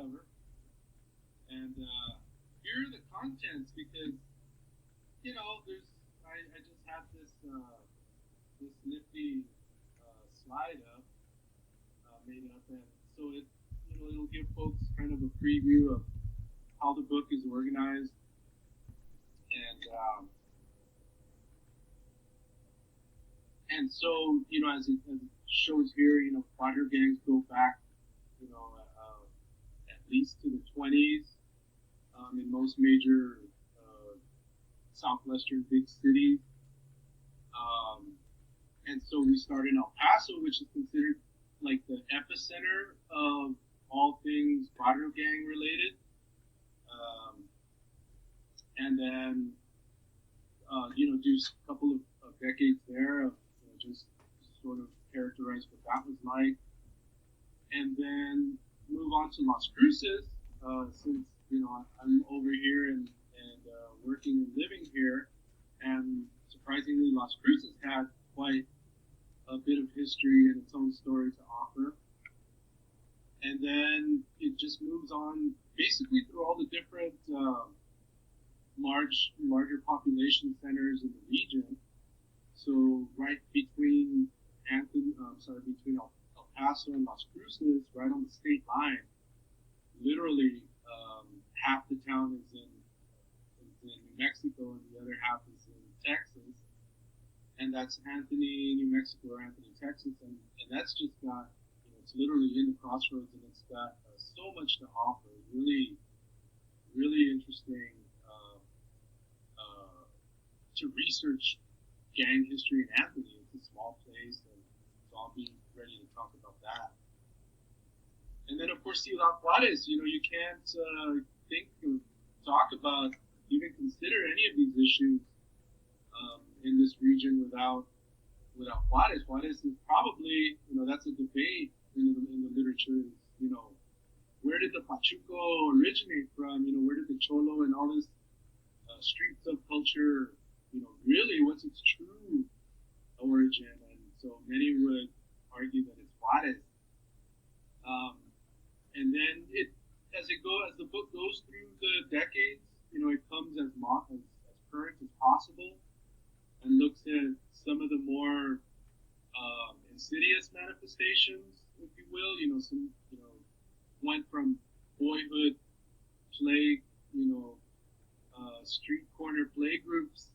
hardcover. And here are the contents because, I just have this nifty slide up, made up, and so it'll give folks kind of a preview of how the book is organized, and so as it shows here, fighter gangs go back, at least to the 20s, in most major southwestern big cities. And so we start in El Paso, which is considered like the epicenter of all things fighter gang related. And then, do a couple of decades there of just sort of characterize what that was like. And then move on to Las Cruces, since, I'm over here and working and living here. And surprisingly, Las Cruces had quite a bit of history and its own story to offer. And then it just moves on basically through all the different larger population centers in the region. So right between between El Paso and Las Cruces, right on the state line, literally half the town is in New Mexico and the other half is in Texas. And that's Anthony, New Mexico, or Anthony, Texas, and that's just got, it's literally in the crossroads, and it's got so much to offer. Really, really interesting to research gang history in Anthony. It's a small place, and so I'll be ready to talk about that. And then, of course, Ciudad Juarez. You can't think or talk about, even consider any of these issues in this region without Juarez. Juarez is probably, that's a debate in the literature. Where did the Pachuco originate from? Where did the Cholo and all this street subculture, really, what's its true origin? And so many would argue that it's Juarez. And then as the book goes through the decades, it comes as current as possible, and looks at some of the more insidious manifestations, if you will. Some went from boyhood plague, street corner play groups,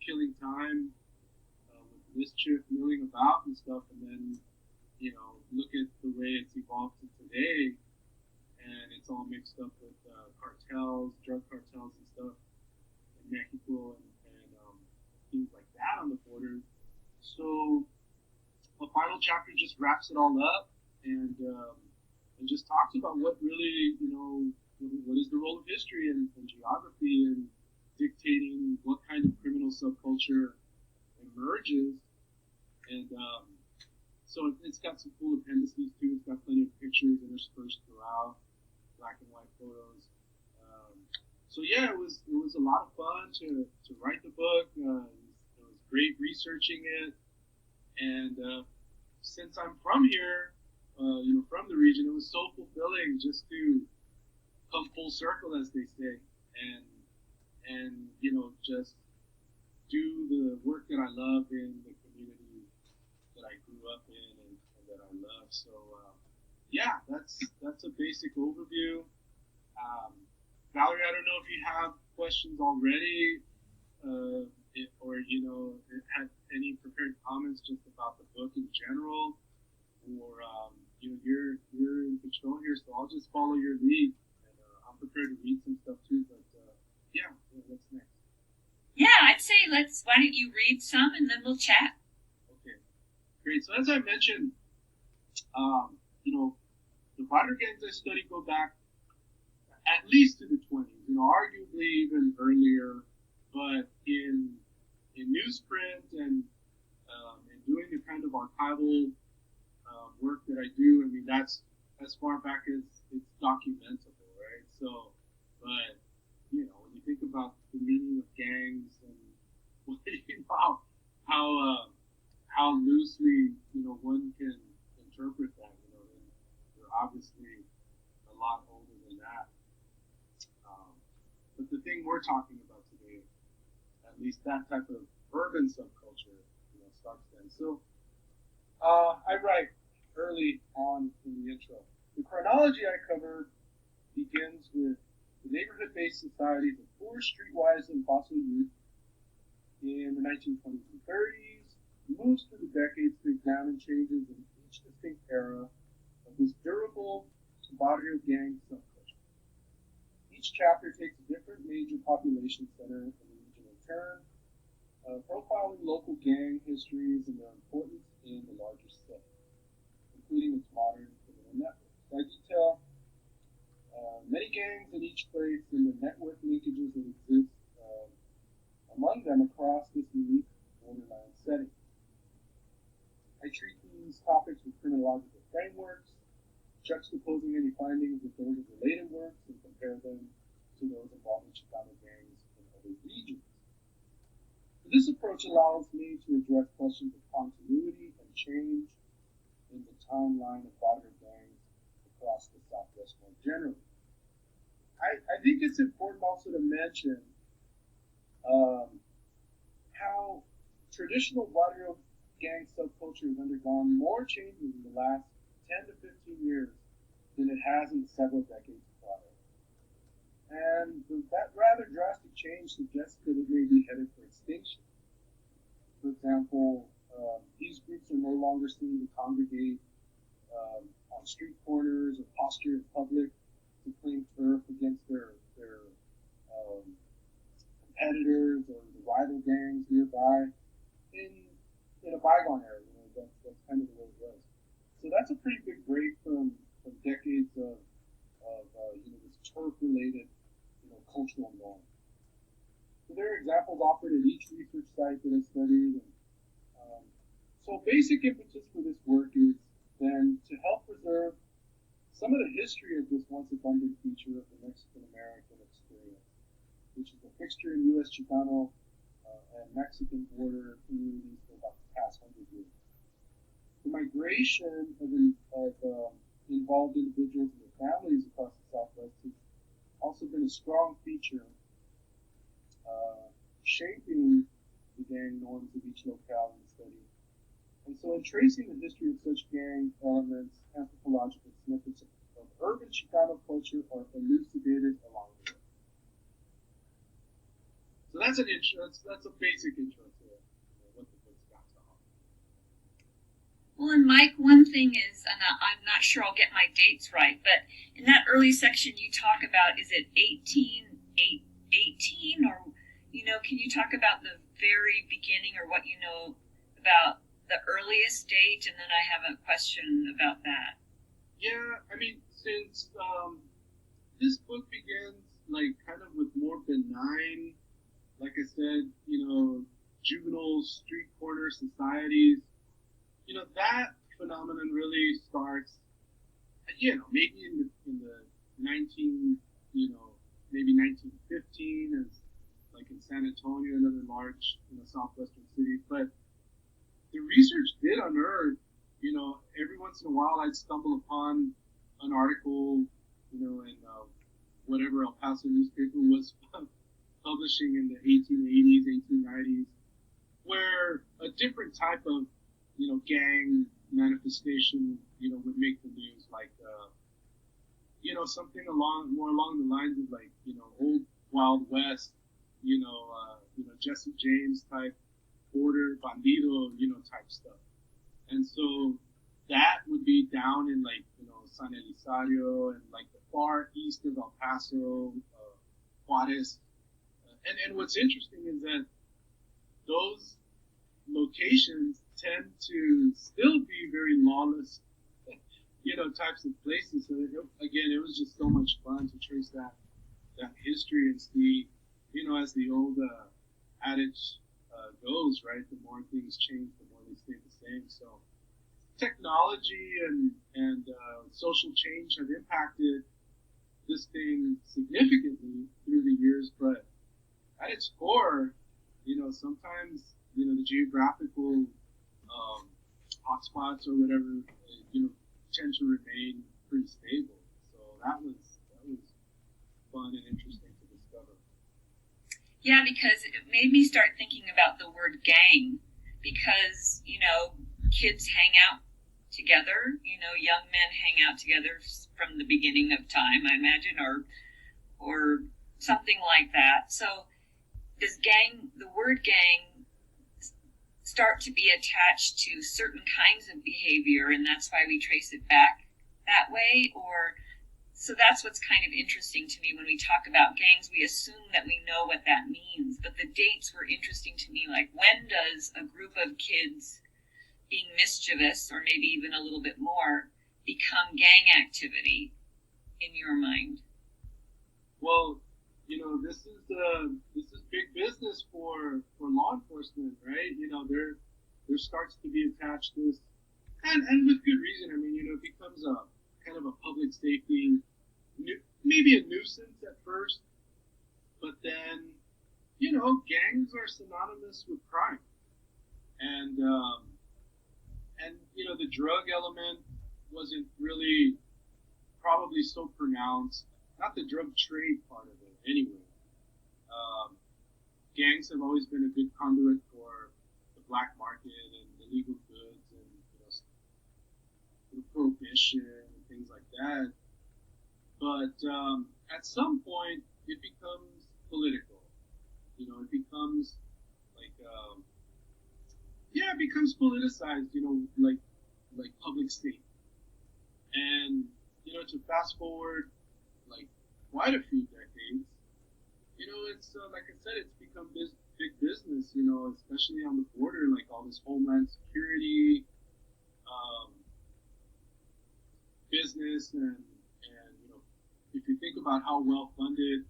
killing time with mischief milling about and stuff, and then look at the way it's evolved to today, and it's all mixed up with cartels, drug cartels and stuff in Mexico and things like that on the border. So the final chapter just wraps it all up and just talks about what really, what is the role of history and geography in dictating what kind of criminal subculture emerges. And so it's got some cool appendices too. It's got plenty of pictures interspersed throughout, black and white photos. So yeah, it was a lot of fun to write the book. It was great researching it, and since I'm from here, from the region, it was so fulfilling just to come full circle, as they say, and just do the work that I love in the community that I grew up in and that I love. So yeah, that's a basic overview. Valerie, I don't know if you have questions already, or had any prepared comments just about the book in general, or you're in control here, so I'll just follow your lead, and I'm prepared to read some stuff too. But yeah, what's next? Yeah, I'd say why don't you read some and then we'll chat. Okay, great. So as I mentioned, the fighter gangs I study go back at least to the 20s, arguably even earlier, but in newsprint and doing the kind of archival work that I do, I mean, that's as far back as it's documentable, right? So, but, when you think about the meaning of gangs and how loosely, one can interpret that, there are obviously a thing we're talking about today. At least that type of urban subculture, starts then. So I write early on in the intro. The chronology I cover begins with the neighborhood-based societies of poor, streetwise, and fossil youth in the 1920s and 30s, moves through the decades to examine changes in each distinct era of this durable barrio gang subculture. Each chapter takes a different major population center in the region in turn, profiling local gang histories and their importance in the larger setting, including its modern criminal networks. I detail many gangs in each place and the network linkages that exist among them across this unique borderline setting. I treat these topics with criminological frameworks, juxtaposing any findings with those of related works and compare them to those involving Chicano gangs in other regions. This approach allows me to address questions of continuity and change in the timeline of barrio gangs across the Southwest more generally. I think it's important also to mention how traditional barrio gang subculture has undergone more changes in the last 10 to 15 years than it has in several decades prior. And that rather drastic change suggests that it may be headed for extinction. For example, these groups are no longer seen to congregate on street corners or posture in public to claim turf against their competitors or the rival gangs nearby in a bygone era. That's kind of the way it was. So that's a pretty big break from decades of this turf-related cultural norm. So there are examples offered at each research site that I studied. So basic impetus for this work is then to help preserve some of the history of this once abundant feature of the Mexican-American experience, which is a fixture in U.S. Chicano and Mexican border communities for about the past 100 years. The migration of involved individuals and their families across the Southwest has also been a strong feature shaping the gang norms of each locale in the study. And so in tracing the history of such gang elements, anthropological snippets of urban Chicano culture are elucidated along the way. So that's an intro. That's a basic intro to what the book's got to offer. Well, and Mike, one thing is, and I'm not sure I'll get my dates right, but in that early section you talk about, is it 1818 or, can you talk about the very beginning or what you know about the earliest date? And then I have a question about that. Yeah, I mean, since this book begins kind of with more benign, like I said, juvenile street corner societies, that phenomenon really starts, maybe in the 1915 as like in San Antonio, another large, southwestern city. But the research did unearth, every once in a while I'd stumble upon an article, in whatever El Paso newspaper was publishing in the 1880s, 1890s, where a different type of, gang manifestation, would make the news, like, something more along the lines of old Wild West, Jesse James type border bandido, type stuff. And so that would be down in San Elizario and the far east of El Paso, Juarez. And what's interesting is that those locations tend to still be very lawless, types of places. So it was just so much fun to trace that history and see, as the old adage goes, right? The more things change, the more they stay the same. So technology and social change have impacted this thing significantly through the years, but at its core, sometimes, the geographical hotspots or whatever, tend to remain pretty stable. So that was fun and interesting to discover. Yeah, because it made me start thinking about the word gang, because, kids hang out together, young men hang out together from the beginning of time, I imagine, or something like that. So does the word gang start to be attached to certain kinds of behavior, and that's why we trace it back that way? Or so that's what's kind of interesting to me. When we talk about gangs, we assume that we know what that means, but the dates were interesting to me. Like, when does a group of kids being mischievous, or maybe even a little bit more, become gang activity in your mind? Well, this is big business for law enforcement, right? There starts to be attached this, and with good reason. I mean, it becomes a kind of a public safety, maybe a nuisance at first, but then gangs are synonymous with crime, and the drug element wasn't really probably so pronounced. Not the drug trade part of it, anyway. Um, Gangs have always been a good conduit for the black market and illegal goods and prohibition and things like that. But at some point, it becomes political. It becomes like it becomes politicized. Like public state. And to fast forward like quite a few decades, it's like I said, it's become big business. Especially on the border, like all this homeland security business, and if you think about how well funded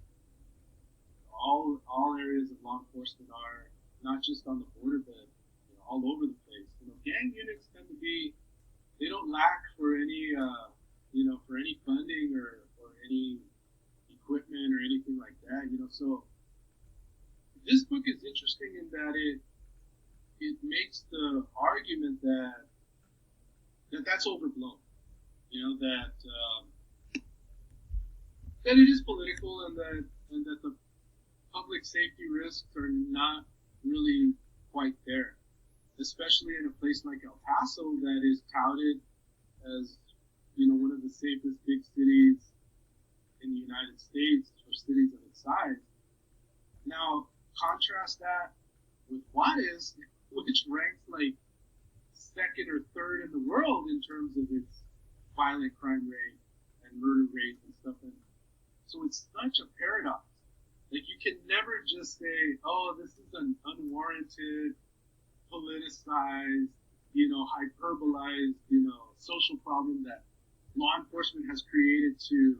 all areas of law enforcement are, not just on the border, but all over the place. Gang units tend to be, they don't lack for any for any funding or any equipment or anything like that. So this book is interesting in that it makes the argument that's overblown. That it is political, and that the public safety risks are not really quite there, especially in a place like El Paso that is touted as one of the safest big cities in the United States for cities of its size. Now, contrast that with Juarez, which ranks like second or third in the world in terms of its violent crime rate and murder rate and stuff. And so it's such a paradox. Like, you can never just say, oh, this is an unwarranted, politicized, hyperbolized, social problem that law enforcement has created to,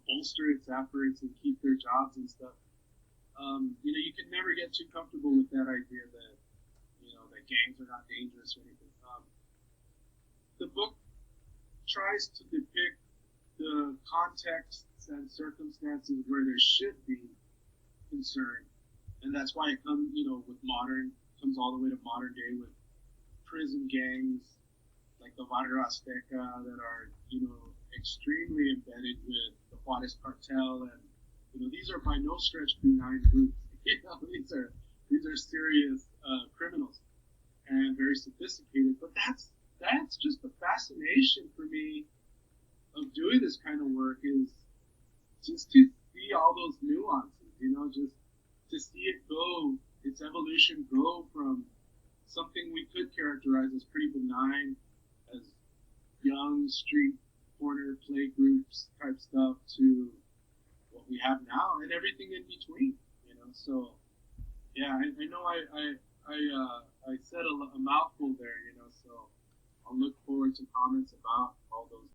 bolster its efforts and keep their jobs and stuff. You can never get too comfortable with that idea that, that gangs are not dangerous or anything. The book tries to depict the contexts and circumstances where there should be concern, and that's why it comes, comes all the way to modern day with prison gangs like the Barrio Azteca that are, extremely embedded with the Juarez cartel, and these are by no stretch benign groups. These are serious criminals and very sophisticated. But that's just the fascination for me of doing this kind of work, is just to see all those nuances. Just to see it go, its evolution go from something we could characterize as pretty benign, as young street corner play groups type stuff, to what we have now and everything in between. So yeah, I know I said a mouthful there. So I'll look forward to comments about all those